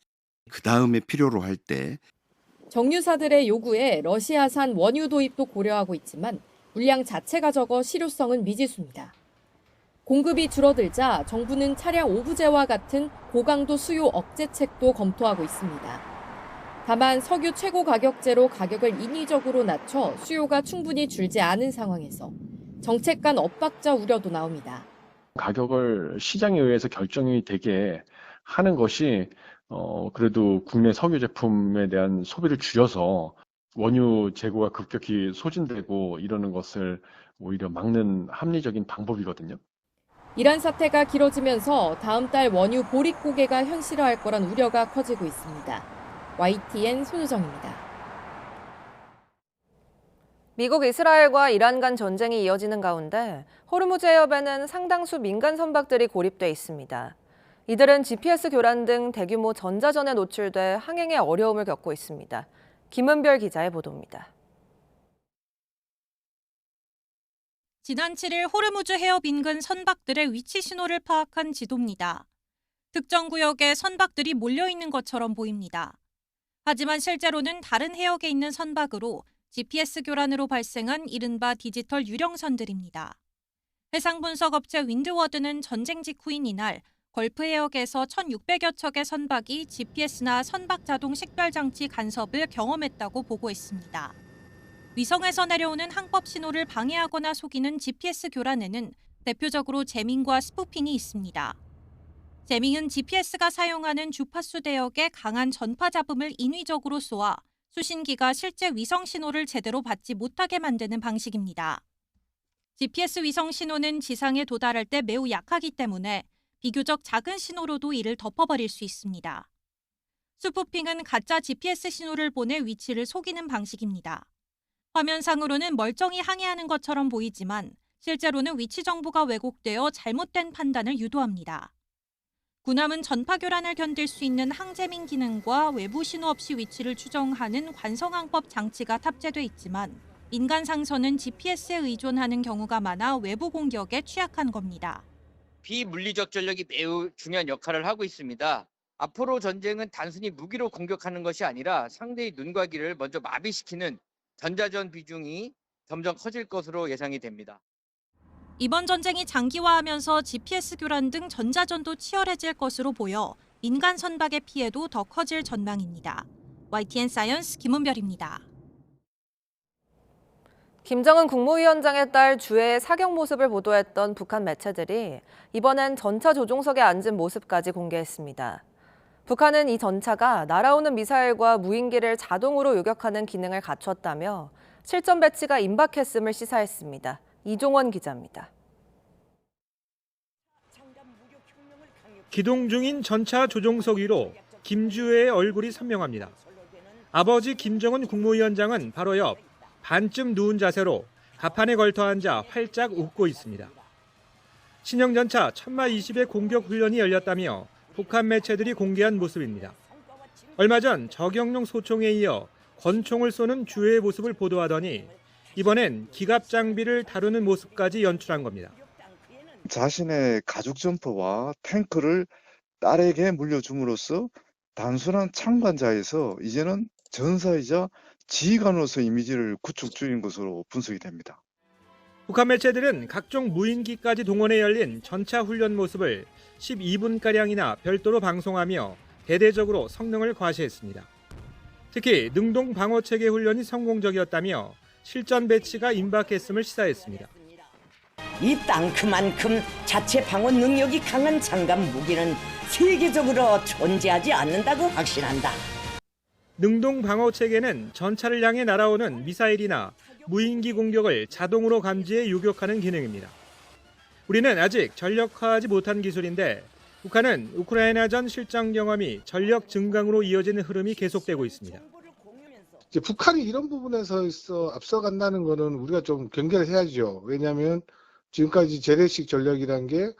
S12: 그 다음에 필요로 할 때
S10: 정유사들의 요구에 러시아산 원유 도입도 고려하고 있지만 물량 자체가 적어 실효성은 미지수입니다. 공급이 줄어들자 정부는 차량 오부제와 같은 고강도 수요 억제책도 검토하고 있습니다. 다만 석유 최고 가격제로 가격을 인위적으로 낮춰 수요가 충분히 줄지 않은 상황에서 정책 간 엇박자 우려도 나옵니다.
S13: 가격을 시장에 의해서 결정이 되게 하는 것이 그래도 국내 석유 제품에 대한 소비를 줄여서 원유 재고가 급격히 소진되고 이러는 것을 오히려 막는 합리적인 방법이거든요.
S10: 이란 사태가 길어지면서 다음 달 원유 보릿 고개가 현실화할 거란 우려가 커지고 있습니다. YTN 손유정입니다.
S2: 미국, 이스라엘과 이란 간 전쟁이 이어지는 가운데 호르무즈 해협에는 상당수 민간 선박들이 고립돼 있습니다. 이들은 GPS 교란 등 대규모 전자전에 노출돼 항행에 어려움을 겪고 있습니다. 김은별 기자의 보도입니다.
S14: 지난 7일 호르무즈 해협 인근 선박들의 위치 신호를 파악한 지도입니다. 특정 구역에 선박들이 몰려있는 것처럼 보입니다. 하지만 실제로는 다른 해역에 있는 선박으로 GPS 교란으로 발생한 이른바 디지털 유령선들입니다. 해상 분석 업체 윈드워드는 전쟁 직후인 이날 걸프 해역에서 1,600여 척의 선박이 GPS나 선박 자동 식별 장치 간섭을 경험했다고 보고했습니다. 위성에서 내려오는 항법 신호를 방해하거나 속이는 GPS 교란에는 대표적으로 재밍과 스푸핑이 있습니다. 재밍은 GPS가 사용하는 주파수 대역에 강한 전파 잡음을 인위적으로 쏘아 수신기가 실제 위성 신호를 제대로 받지 못하게 만드는 방식입니다. GPS 위성 신호는 지상에 도달할 때 매우 약하기 때문에 비교적 작은 신호로도 이를 덮어버릴 수 있습니다. 스푸핑은 가짜 GPS 신호를 보내 위치를 속이는 방식입니다. 화면상으로는 멀쩡히 항해하는 것처럼 보이지만 실제로는 위치 정보가 왜곡되어 잘못된 판단을 유도합니다. 군함은 전파 교란을 견딜 수 있는 항재밍 기능과 외부 신호 없이 위치를 추정하는 관성항법 장치가 탑재돼 있지만 인간 상선은 GPS에 의존하는 경우가 많아 외부 공격에 취약한 겁니다.
S15: 비물리적 전력이 매우 중요한 역할을 하고 있습니다. 앞으로 전쟁은 단순히 무기로 공격하는 것이 아니라 상대의 눈과 귀를 먼저 마비시키는 전자전 비중이 점점 커질 것으로 예상이 됩니다.
S14: 이번 전쟁이 장기화하면서 GPS 교란 등 전자전도 치열해질 것으로 보여 민간 선박의 피해도 더 커질 전망입니다. YTN 사이언스 김은별입니다.
S2: 김정은 국무위원장의 딸 주혜의 사격 모습을 보도했던 북한 매체들이 이번엔 전차 조종석에 앉은 모습까지 공개했습니다. 북한은 이 전차가 날아오는 미사일과 무인기를 자동으로 요격하는 기능을 갖췄다며 실전 배치가 임박했음을 시사했습니다. 이종원 기자입니다.
S16: 기동 중인 전차 조종석 위로 김주혜의 얼굴이 선명합니다. 아버지 김정은 국무위원장은 바로 옆 반쯤 누운 자세로 가판에 걸터 앉아 활짝 웃고 있습니다. 신형 전차 천마 20의 공격 훈련이 열렸다며 북한 매체들이 공개한 모습입니다. 얼마 전 저격용 소총에 이어 권총을 쏘는 주혜의 모습을 보도하더니 이번엔 기갑 장비를 다루는 모습까지 연출한 겁니다.
S17: 자신의 가죽 점퍼와 탱크를 딸에게 물려줌으로써 단순한 참관자에서 이제는 전사이자 지휘관으로서 이미지를 구축 중인 것으로 분석이 됩니다.
S16: 북한 매체들은 각종 무인기까지 동원해 열린 전차 훈련 모습을 12분가량이나 별도로 방송하며 대대적으로 성능을 과시했습니다. 특히 능동 방어체계 훈련이 성공적이었다며 실전 배치가 임박했음을 시사했습니다.
S18: 이 땅 그만큼 자체 방어 능력이 강한 장갑 무기는 세계적으로 존재하지 않는다고 확신한다.
S16: 능동 방어 체계는 전차를 향해 날아오는 미사일이나 무인기 공격을 자동으로 감지해 요격하는 기능입니다. 우리는 아직 전력화하지 못한 기술인데 북한은 우크라이나전 실전 경험이 전력 증강으로 이어지는 흐름이 계속되고 있습니다.
S19: 이제 북한이 이런 부분에서 앞서간다는 거는 우리가 좀 경계를 해야죠. 왜냐하면 지금까지 재래식 전력이라는 게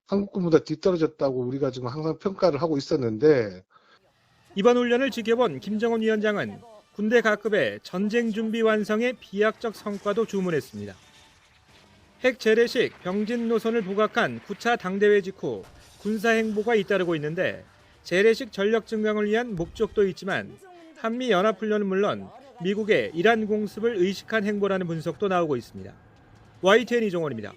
S19: 한국군보다 뒤떨어졌다고 우리가 지금 항상 평가를 하고 있었는데
S16: 이번 훈련을 지켜본 김정은 위원장은 군대 각급의 전쟁 준비 완성의 비약적 성과도 주문했습니다. 핵 재래식 병진 노선을 부각한 9차 당대회 직후 군사 행보가 잇따르고 있는데 재래식 전력 증강을 위한 목적도 있지만 한미 연합훈련은 물론 미국의 이란 공습을 의식한 행보라는 분석도 나오고 있습니다. YTN 이종원입니다.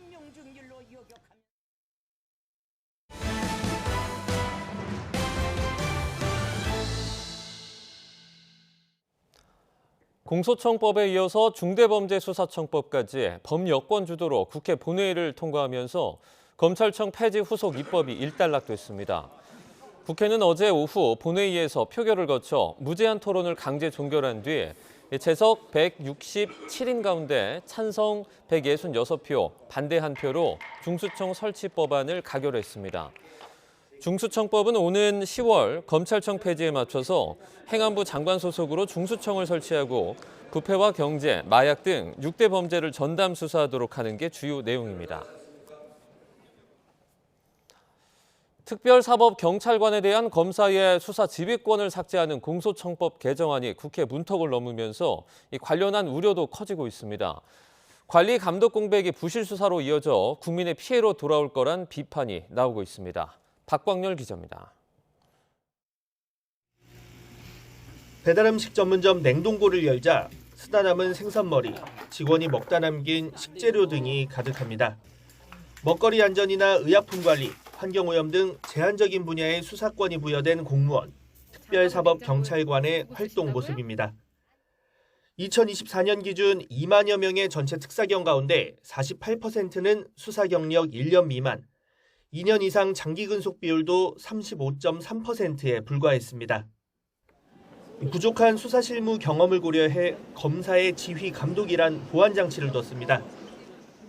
S1: 공소청법에 이어서 중대범죄수사청법까지 범여권 주도로 국회 본회의를 통과하면서 검찰청 폐지 후속 입법이 일단락됐습니다. 국회는 어제 오후 본회의에서 표결을 거쳐 무제한 토론을 강제 종결한 뒤 재석 167인 가운데 찬성 166표, 반대 1표로 중수청 설치 법안을 가결했습니다. 중수청법은 오는 10월 검찰청 폐지에 맞춰서 행안부 장관 소속으로 중수청을 설치하고 부패와 경제, 마약 등 6대 범죄를 전담 수사하도록 하는 게 주요 내용입니다. 특별사법경찰관에 대한 검사의 수사 지휘권을 삭제하는 공소청법 개정안이 국회 문턱을 넘으면서 관련한 우려도 커지고 있습니다. 관리 감독 공백이 부실 수사로 이어져 국민의 피해로 돌아올 거란 비판이 나오고 있습니다. 박광렬 기자입니다.
S3: 배달음식 전문점 냉동고를 열자 쓰다 남은 생선머리, 직원이 먹다 남긴 식재료 등이 가득합니다. 먹거리 안전이나 의약품 관리, 환경오염 등 제한적인 분야의 수사권이 부여된 공무원, 특별사법경찰관의 활동 모습입니다. 2024년 기준 2만여 명의 전체 특사경 가운데 48%는 수사 경력 1년 미만, 2년 이상 장기 근속 비율도 35.3%에 불과했습니다. 부족한 수사 실무 경험을 고려해 검사의 지휘 감독이란 보안 장치를 뒀습니다.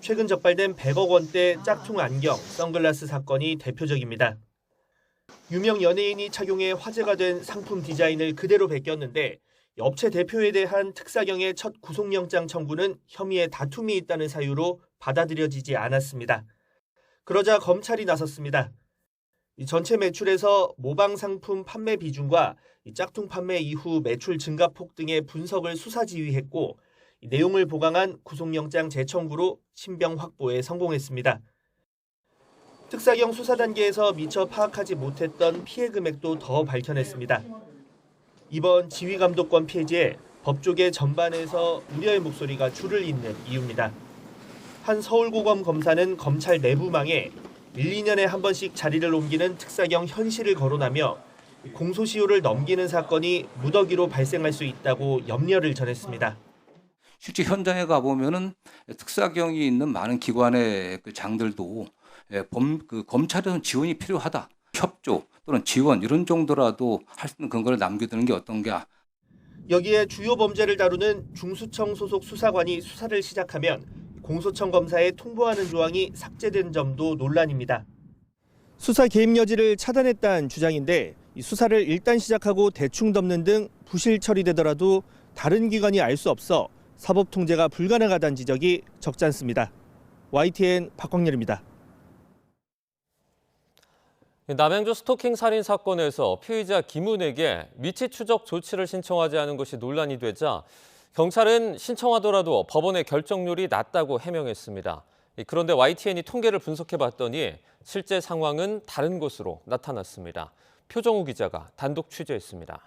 S3: 최근 적발된 100억 원대 짝퉁 안경, 선글라스 사건이 대표적입니다. 유명 연예인이 착용해 화제가 된 상품 디자인을 그대로 베꼈는데 업체 대표에 대한 특사경의 첫 구속영장 청구는 혐의에 다툼이 있다는 사유로 받아들여지지 않았습니다. 그러자 검찰이 나섰습니다. 전체 매출에서 모방 상품 판매 비중과 짝퉁 판매 이후 매출 증가폭 등의 분석을 수사 지휘했고 내용을 보강한 구속영장 재청구로 신병 확보에 성공했습니다. 특사경 수사 단계에서 미처 파악하지 못했던 피해 금액도 더 밝혀냈습니다. 이번 지휘감독권 폐지에 법조계 전반에서 우려의 목소리가 줄을 잇는 이유입니다. 한 서울고검 검사는 검찰 내부망에 1, 2년에 한 번씩 자리를 옮기는 특사경 현실을 거론하며 공소시효를 넘기는 사건이 무더기로 발생할 수 있다고 염려를 전했습니다.
S5: 실제 현장에 가보면은 특사경이 있는 많은 기관의 그 장들도 검찰에서는 지원이 필요하다. 협조 또는 지원 이런 정도라도 할 수 있는 근거를 남겨두는 게 어떤가.
S3: 여기에 주요 범죄를 다루는 중수청 소속 수사관이 수사를 시작하면 공소청 검사에 통보하는 조항이 삭제된 점도 논란입니다. 수사 개입 여지를 차단했다는 주장인데 수사를 일단 시작하고 대충 덮는 등 부실 처리되더라도 다른 기관이 알 수 없어 사법 통제가 불가능하다는 지적이 적지 않습니다. YTN 박광렬입니다.
S1: 남양주 스토킹 살인 사건에서 피의자 김은에게 위치 추적 조치를 신청하지 않은 것이 논란이 되자 경찰은 신청하더라도 법원의 결정률이 낮다고 해명했습니다. 그런데 YTN이 통계를 분석해봤더니 실제 상황은 다른 것으로 나타났습니다. 표정우 기자가 단독 취재했습니다.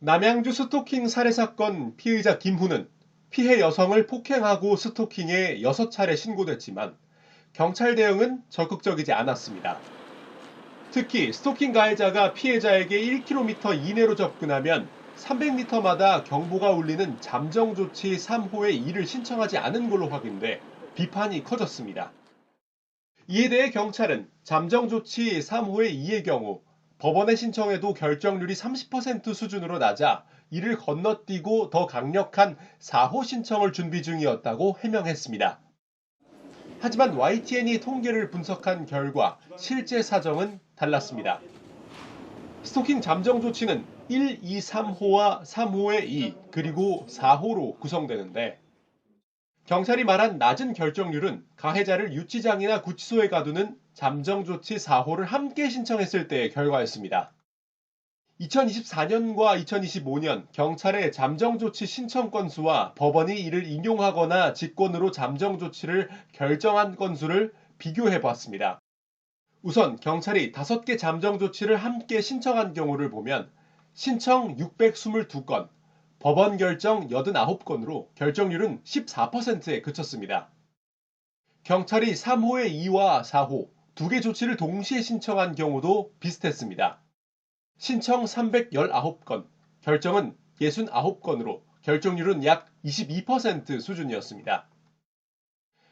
S20: 남양주 스토킹 살해 사건 피의자 김훈은 피해 여성을 폭행하고 스토킹해 6차례 신고됐지만 경찰 대응은 적극적이지 않았습니다. 특히 스토킹 가해자가 피해자에게 1km 이내로 접근하면 300m마다 경보가 울리는 잠정 조치 3호의 2를 신청하지 않은 걸로 확인돼 비판이 커졌습니다. 이에 대해 경찰은 잠정 조치 3호의 2의 경우 법원에 신청해도 결정률이 30% 수준으로 낮아 이를 건너뛰고 더 강력한 4호 신청을 준비 중이었다고 해명했습니다. 하지만 YTN이 통계를 분석한 결과 실제 사정은 달랐습니다. 스토킹 잠정 조치는 1, 2, 3호와 3호의 2 그리고 4호로 구성되는데 경찰이 말한 낮은 결정률은 가해자를 유치장이나 구치소에 가두는 잠정 조치 4호를 함께 신청했을 때의 결과였습니다. 2024년과 2025년 경찰의 잠정 조치 신청 건수와 법원이 이를 인용하거나 직권으로 잠정 조치를 결정한 건수를 비교해 보았습니다. 우선 경찰이 5개 잠정 조치를 함께 신청한 경우를 보면 신청 622건, 법원 결정 89건으로 결정률은 14%에 그쳤습니다. 경찰이 3호의 2와 4호, 2개 조치를 동시에 신청한 경우도 비슷했습니다. 신청 319건, 결정은 69건으로 결정률은 약 22% 수준이었습니다.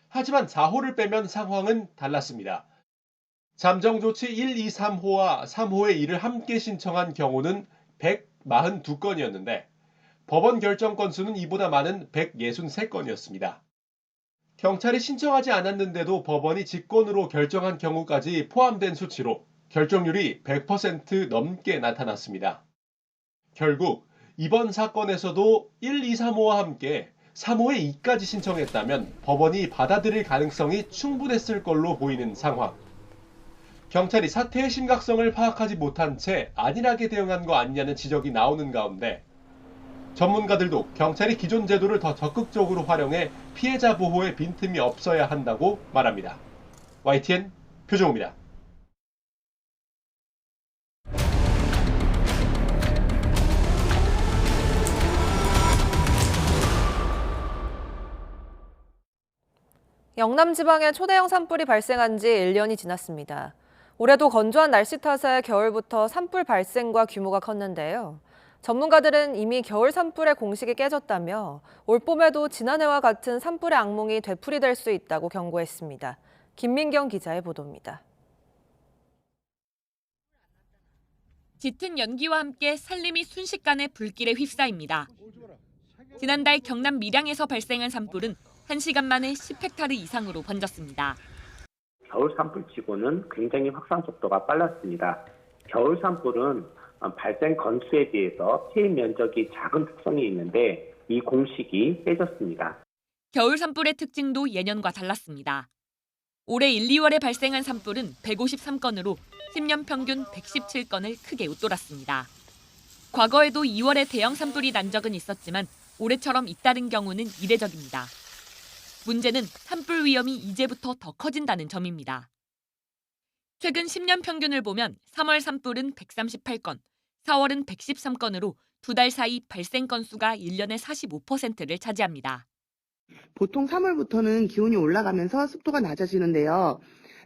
S20: 하지만 4호를 빼면 상황은 달랐습니다. 잠정 조치 1, 2, 3호와 3호의 2를 함께 신청한 경우는 142건이었는데 법원 결정 건수는 이보다 많은 163건이었습니다. 경찰이 신청하지 않았는데도 법원이 직권으로 결정한 경우까지 포함된 수치로 결정률이 100% 넘게 나타났습니다. 결국 이번 사건에서도 1, 2, 3호와 함께 3호의 2까지 신청했다면 법원이 받아들일 가능성이 충분했을 걸로 보이는 상황. 경찰이 사태의 심각성을 파악하지 못한 채 안일하게 대응한 거 아니냐는 지적이 나오는 가운데 전문가들도 경찰이 기존 제도를 더 적극적으로 활용해 피해자 보호에 빈틈이 없어야 한다고 말합니다. YTN 표정우입니다.
S2: 영남 지방에 초대형 산불이 발생한 지 1년이 지났습니다. 올해도 건조한 날씨 탓에 겨울부터 산불 발생과 규모가 컸는데요. 전문가들은 이미 겨울 산불의 공식이 깨졌다며 올봄에도 지난해와 같은 산불의 악몽이 되풀이될 수 있다고 경고했습니다. 김민경 기자의 보도입니다.
S21: 짙은 연기와 함께 산림이 순식간에 불길에 휩싸입니다. 지난달 경남 밀양에서 발생한 산불은 1시간 만에 10헥타르 이상으로 번졌습니다.
S22: 겨울 산불치고는 굉장히 확산 속도가 빨랐습니다. 겨울 산불은 발생 건수에 비해서 피해 면적이 작은 특성이 있는데 이 공식이 깨졌습니다.
S21: 겨울 산불의 특징도 예년과 달랐습니다. 올해 1, 2월에 발생한 산불은 153건으로 10년 평균 117건을 크게 웃돌았습니다. 과거에도 2월에 대형 산불이 난 적은 있었지만 올해처럼 잇따른 경우는 이례적입니다. 문제는 산불 위험이 이제부터 더 커진다는 점입니다. 최근 10년 평균을 보면 3월 산불은 138건, 4월은 113건으로 2달 사이 발생 건수가 1년의 45%를 차지합니다.
S23: 보통 3월부터는 기온이 올라가면서 습도가 낮아지는데요.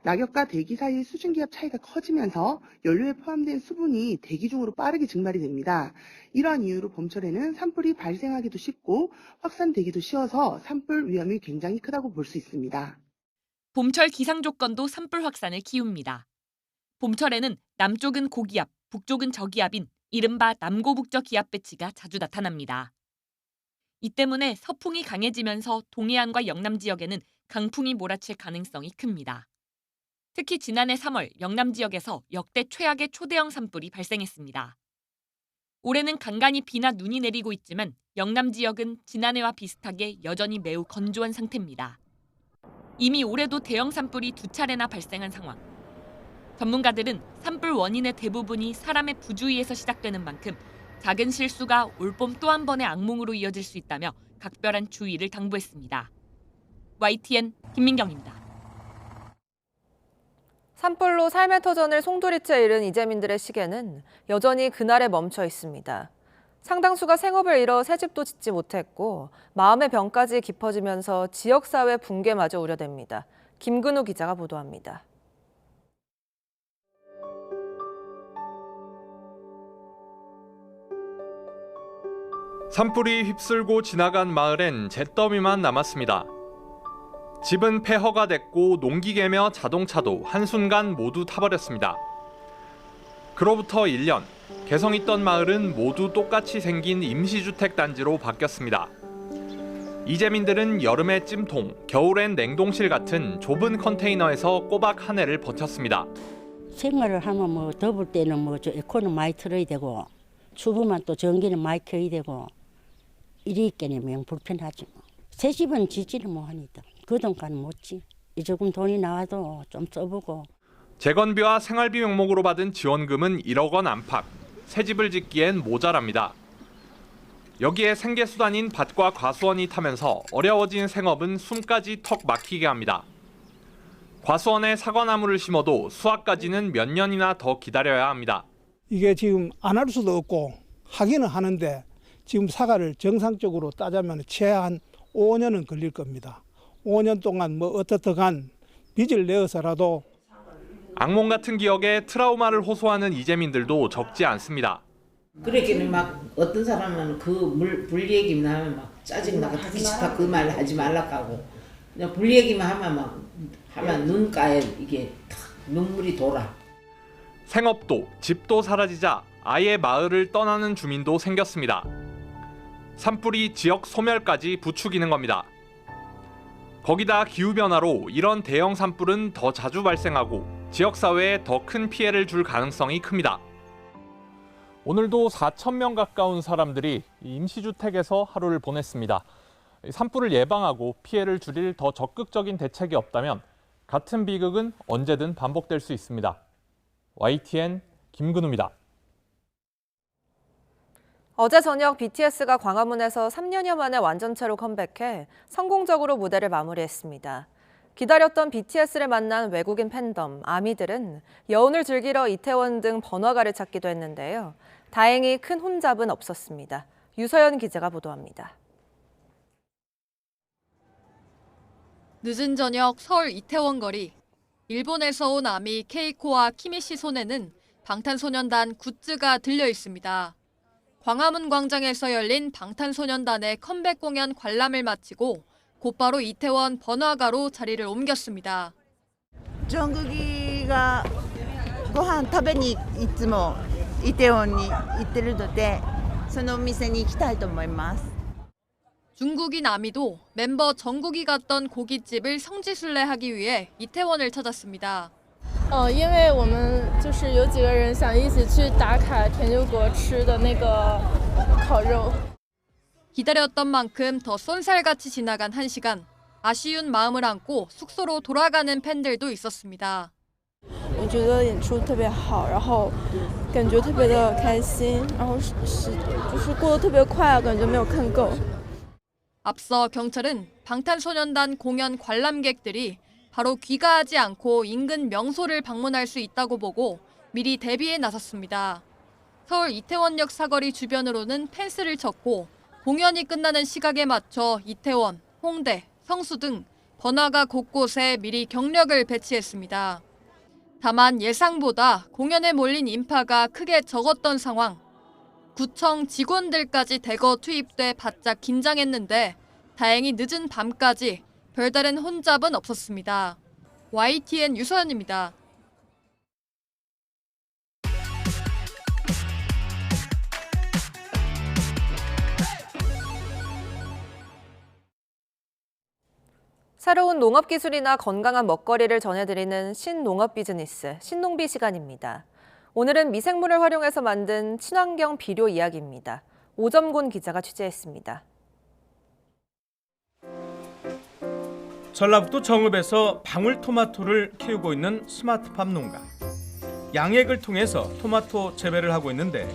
S23: 낙엽과 대기 사이의 수증기압 차이가 커지면서 연료에 포함된 수분이 대기 중으로 빠르게 증발이 됩니다. 이러한 이유로 봄철에는 산불이 발생하기도 쉽고 확산되기도 쉬워서 산불 위험이 굉장히 크다고 볼 수 있습니다.
S21: 봄철 기상 조건도 산불 확산을 키웁니다. 봄철에는 남쪽은 고기압, 북쪽은 저기압인 이른바 남고북저 기압 배치가 자주 나타납니다. 이 때문에 서풍이 강해지면서 동해안과 영남 지역에는 강풍이 몰아칠 가능성이 큽니다. 특히 지난해 3월 영남 지역에서 역대 최악의 초대형 산불이 발생했습니다. 올해는 간간히 비나 눈이 내리고 있지만 영남 지역은 지난해와 비슷하게 여전히 매우 건조한 상태입니다. 이미 올해도 대형 산불이 2차례나 발생한 상황. 전문가들은 산불 원인의 대부분이 사람의 부주의에서 시작되는 만큼 작은 실수가 올봄 또 한 번의 악몽으로 이어질 수 있다며 각별한 주의를 당부했습니다. YTN 김민경입니다.
S2: 산불로 삶의 터전을 송두리째 잃은 이재민들의 시계는 여전히 그날에 멈춰 있습니다. 상당수가 생업을 잃어 새집도 짓지 못했고 마음의 병까지 깊어지면서 지역사회 붕괴마저 우려됩니다. 김근우 기자가 보도합니다.
S24: 산불이 휩쓸고 지나간 마을엔 잿더미만 남았습니다. 집은 폐허가 됐고 농기계며 자동차도 한순간 모두 타버렸습니다. 그로부터 1년, 개성 있던 마을은 모두 똑같이 생긴 임시주택 단지로 바뀌었습니다. 이재민들은 여름에 찜통, 겨울엔 냉동실 같은 좁은 컨테이너에서 꼬박 한 해를 버텼습니다.
S25: 생활을 하면 뭐 더울 때는 뭐 저 에어컨은 많이 틀어야 되고 추우면 또 전기는 많이 켜야 되고 이리 있겠네면 불편하지 뭐. 새 집은 짓지를 못하니까 그 돈까지 못지. 조금 돈이 나와도 좀 써보고.
S24: 재건비와 생활비 명목으로 받은 지원금은 1억 원 안팎. 새 집을 짓기엔 모자랍니다. 여기에 생계수단인 밭과 과수원이 타면서 어려워진 생업은 숨까지 턱 막히게 합니다. 과수원에 사과나무를 심어도 수확까지는 몇 년이나 더 기다려야 합니다.
S26: 이게 지금 안 할 수도 없고 하기는 하는데 지금 사과를 정상적으로 따자면 최한 5년은 걸릴 겁니다. 5년 동안 뭐 어떻든 빚을 내어서라도.
S24: 악몽 같은 기억에 트라우마를 호소하는 이재민들도 적지 않습니다.
S27: 그러기는 막 어떤 사람은 그 불 얘기만 하면 막 짜증나고 듣기 싫다 그 말 하지 말라고 하고 그냥 불 얘기만 하면 막 하면 눈가에 이게 탁 눈물이 돌아.
S24: 생업도 집도 사라지자 아예 마을을 떠나는 주민도 생겼습니다. 산불이 지역 소멸까지 부추기는 겁니다. 거기다 기후변화로 이런 대형 산불은 더 자주 발생하고 지역사회에 더 큰 피해를 줄 가능성이 큽니다. 오늘도 4,000명 가까운 사람들이 임시주택에서 하루를 보냈습니다. 산불을 예방하고 피해를 줄일 더 적극적인 대책이 없다면 같은 비극은 언제든 반복될 수 있습니다. YTN 김근우입니다.
S2: 어제 저녁 BTS가 광화문에서 3년여 만에 완전체로 컴백해 성공적으로 무대를 마무리했습니다. 기다렸던 BTS를 만난 외국인 팬덤, 아미들은 여운을 즐기러 이태원 등 번화가를 찾기도 했는데요. 다행히 큰 혼잡은 없었습니다. 유서연 기자가 보도합니다.
S10: 늦은 저녁 서울 이태원 거리. 일본에서 온 아미 케이코와 키미 씨 손에는 방탄소년단 굿즈가 들려 있습니다. 광화문 광장에서 열린 방탄소년단의 컴백 공연 관람을 마치고 곧바로 이태원 번화가로 자리를 옮겼습니다.
S4: 정국이가 ご飯食べにいつもイテウォンに行ってるので、そのお店に行きたいと思います。
S10: 중국인 아미도 멤버 정국이 갔던 고깃집을 성지순례하기 위해 이태원을 찾았습니다.
S6: 因为我们就是有几个人想一起去打卡田九国吃的那个烤肉。
S10: 기다렸던 만큼 더 쏜살같이 지나간 1시간. 아쉬운 마음을 안고 숙소로 돌아가는 팬들도 있었습니다.
S6: 我觉得演出特别好，然后感觉特别的开心，然后就是过得特别快，感觉没有看够。
S10: 앞서 경찰은 방탄소년단 공연 관람객들이 바로 귀가하지 않고 인근 명소를 방문할 수 있다고 보고 미리 대비에 나섰습니다. 서울 이태원역 사거리 주변으로는 펜스를 쳤고 공연이 끝나는 시각에 맞춰 이태원, 홍대, 성수 등 번화가 곳곳에 미리 경력을 배치했습니다. 다만 예상보다 공연에 몰린 인파가 크게 적었던 상황. 구청 직원들까지 대거 투입돼 바짝 긴장했는데 다행히 늦은 밤까지 별다른 혼잡은 없었습니다. YTN 유서연입니다.
S2: 새로운 농업 기술이나 건강한 먹거리를 전해드리는 신농업 비즈니스, 신농비 시간입니다. 오늘은 미생물을 활용해서 만든 친환경 비료 이야기입니다. 오점곤 기자가 취재했습니다.
S7: 전라북도 정읍에서 방울토마토를 키우고 있는 스마트팜 농가. 양액을 통해서 토마토 재배를 하고 있는데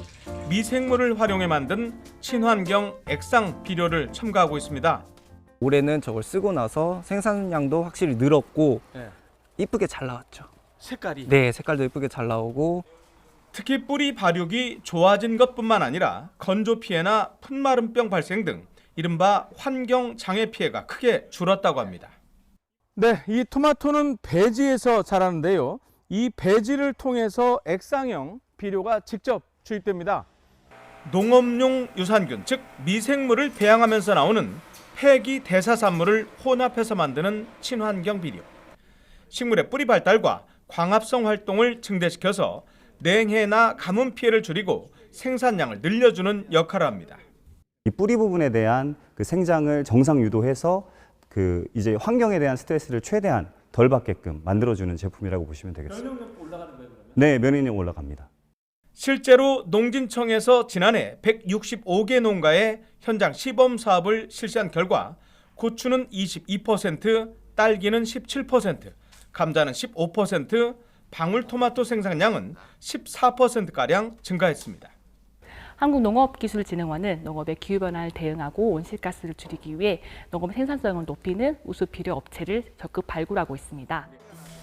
S7: 미생물을 활용해 만든 친환경 액상 비료를 첨가하고 있습니다.
S8: 올해는 저걸 쓰고 나서 생산량도 확실히 늘었고 이쁘게 잘 나왔죠.
S7: 색깔이?
S8: 네, 색깔도 이쁘게 잘 나오고
S7: 특히 뿌리 발육이 좋아진 것뿐만 아니라 건조 피해나 풋마름병 발생 등 이른바 환경 장애 피해가 크게 줄었다고 합니다.
S9: 네, 이 토마토는 배지에서 자라는데요. 이 배지를 통해서 액상형 비료가 직접 주입됩니다.
S7: 농업용 유산균, 즉 미생물을 배양하면서 나오는 폐기 대사산물을 혼합해서 만드는 친환경 비료. 식물의 뿌리 발달과 광합성 활동을 증대시켜서 냉해나 가뭄 피해를 줄이고 생산량을 늘려주는 역할을 합니다.
S11: 이 뿌리 부분에 대한 그 생장을 정상 유도해서 이제 환경에 대한 스트레스를 최대한 덜 받게끔 만들어주는 제품이라고 보시면 되겠습니다.
S7: 면역력도 올라가는 거예요?
S11: 네, 면역력 올라갑니다.
S7: 실제로 농진청에서 지난해 165개 농가에 현장 시범 사업을 실시한 결과 고추는 22%, 딸기는 17%, 감자는 15%, 방울토마토 생산량은 14%가량 증가했습니다.
S12: 한국농업기술진흥원은 농업의 기후변화를 대응하고 온실가스를 줄이기 위해 농업 생산성을 높이는 우수 비료 업체를 적극 발굴하고 있습니다.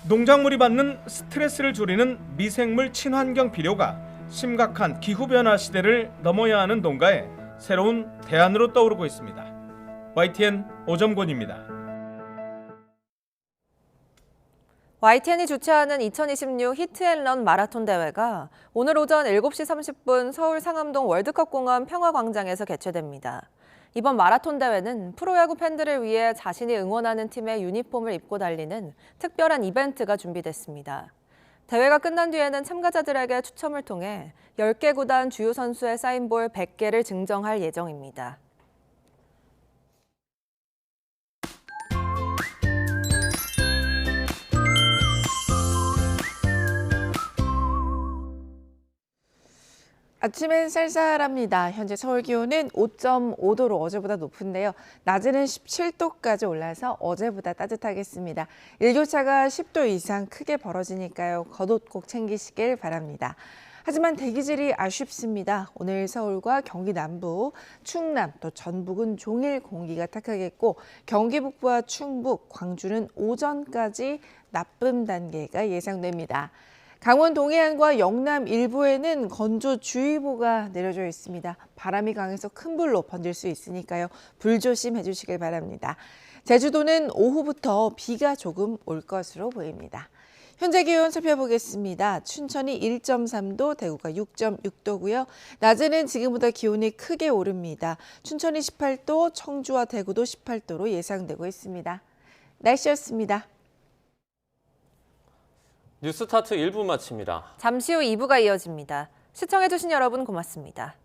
S7: 농작물이 받는 스트레스를 줄이는 미생물 친환경 비료가 심각한 기후변화 시대를 넘어야 하는 농가에 새로운 대안으로 떠오르고 있습니다. YTN 오점곤입니다.
S2: YTN이 주최하는 2026 히트앤런 마라톤 대회가 오늘 오전 7시 30분 서울 상암동 월드컵공원 평화광장에서 개최됩니다. 이번 마라톤 대회는 프로야구 팬들을 위해 자신이 응원하는 팀의 유니폼을 입고 달리는 특별한 이벤트가 준비됐습니다. 대회가 끝난 뒤에는 참가자들에게 추첨을 통해 10개 구단 주요 선수의 사인볼 100개를 증정할 예정입니다. 아침엔 쌀쌀합니다. 현재 서울 기온은 5.5도로 어제보다 높은데요. 낮에는 17도까지 올라서 어제보다 따뜻하겠습니다. 일교차가 10도 이상 크게 벌어지니까요. 겉옷 꼭 챙기시길 바랍니다. 하지만 대기질이 아쉽습니다. 오늘 서울과 경기 남부, 충남, 또 전북은 종일 공기가 탁하겠고 경기 북부와 충북, 광주는 오전까지 나쁨 단계가 예상됩니다. 강원 동해안과 영남 일부에는 건조주의보가 내려져 있습니다. 바람이 강해서 큰 불로 번질 수 있으니까요. 불조심해 주시길 바랍니다. 제주도는 오후부터 비가 조금 올 것으로 보입니다. 현재 기온 살펴보겠습니다. 춘천이 1.3도, 대구가 6.6도고요. 낮에는 지금보다 기온이 크게 오릅니다. 춘천이 18도, 청주와 대구도 18도로 예상되고 있습니다. 날씨였습니다.
S1: 뉴스타트 1부 마칩니다.
S2: 잠시 후 2부가 이어집니다. 시청해주신 여러분 고맙습니다.